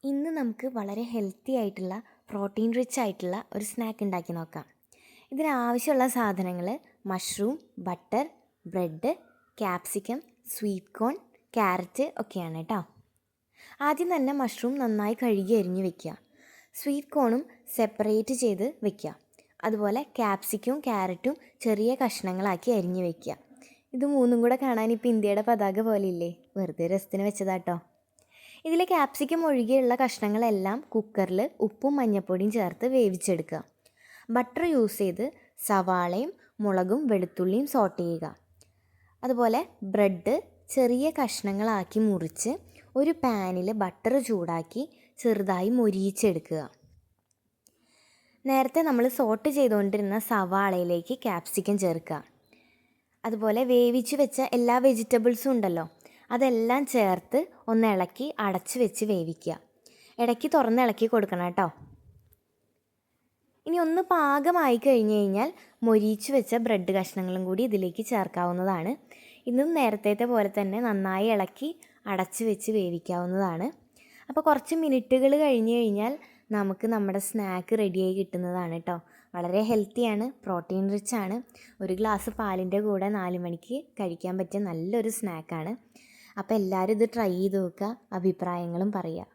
ഇന്ന് നമുക്ക് വളരെ ഹെൽത്തി ആയിട്ടുള്ള പ്രോട്ടീൻ റിച്ച് ആയിട്ടുള്ള ഒരു സ്നാക്ക് ഉണ്ടാക്കി നോക്കാം. ഇതിനാവശ്യമുള്ള സാധനങ്ങൾ mushroom, butter, bread, capsicum, sweet corn, carrot ഒക്കെയാണ് കേട്ടോ. ആദ്യം തന്നെ മഷ്റൂം നന്നായി കഴുകി അരിഞ്ഞ് വെക്കുക. സ്വീറ്റ് കോണും സെപ്പറേറ്റ് ചെയ്ത് വെക്കുക. അതുപോലെ ക്യാപ്സിക്കവും ക്യാരറ്റും ചെറിയ കഷ്ണങ്ങളാക്കി അരിഞ്ഞ് വെക്കുക. ഇത് മൂന്നും കൂടെ കാണാൻ ഇപ്പോൾ ഇന്ത്യയുടെ പതാക പോലെ ഇല്ലേ? വെറുതെ രസത്തിന് വെച്ചതാട്ടോ. ഇതിലെ ക്യാപ്സിക്കം ഒഴികെയുള്ള കഷ്ണങ്ങളെല്ലാം കുക്കറിൽ ഉപ്പും മഞ്ഞൾപ്പൊടിയും ചേർത്ത് വേവിച്ചെടുക്കുക. ബട്ടർ യൂസ് ചെയ്ത് സവാളയും മുളകും വെളുത്തുള്ളിയും സോട്ട് ചെയ്യുക. അതുപോലെ ബ്രെഡ് ചെറിയ കഷ്ണങ്ങളാക്കി മുറിച്ച് ഒരു പാനിൽ ബട്ടർ ചൂടാക്കി ചെറുതായി മൊരിയിച്ചെടുക്കുക. നേരത്തെ നമ്മൾ സോട്ട് ചെയ്തുകൊണ്ടിരുന്ന സവാളയിലേക്ക് ക്യാപ്സിക്കം ചേർക്കുക. അതുപോലെ വേവിച്ച് വെച്ച എല്ലാ വെജിറ്റബിൾസും ഉണ്ടല്ലോ, അതെല്ലാം ചേർത്ത് ഒന്ന് ഇളക്കി അടച്ച് വെച്ച് വേവിക്കുക. ഇടയ്ക്ക് തുറന്ന് ഇളക്കി കൊടുക്കണം കേട്ടോ. ഇനി ഒന്ന് പാകമായി കഴിഞ്ഞ് കഴിഞ്ഞാൽ മൊരിയിച്ച് വെച്ച ബ്രെഡ് കഷ്ണങ്ങളും കൂടി ഇതിലേക്ക് ചേർക്കാവുന്നതാണ്. ഇന്നും നേരത്തെ പോലെ തന്നെ നന്നായി ഇളക്കി അടച്ച് വെച്ച് വേവിക്കാവുന്നതാണ്. അപ്പോൾ കുറച്ച് മിനിറ്റുകൾ കഴിഞ്ഞ് കഴിഞ്ഞാൽ നമുക്ക് നമ്മുടെ സ്നാക്ക് റെഡിയായി കിട്ടുന്നതാണ് കേട്ടോ. വളരെ ഹെൽത്തിയാണ്, പ്രോട്ടീൻ റിച്ച് ആണ്. ഒരു ഗ്ലാസ് പാലിൻ്റെ കൂടെ 4 മണിക്ക് കഴിക്കാൻ പറ്റിയ നല്ലൊരു സ്നാക്കാണ്. അപ്പോൾ എല്ലാവരും ഇത് ട്രൈ ചെയ്ത് നോക്കുക, അഭിപ്രായങ്ങളും പറയുക.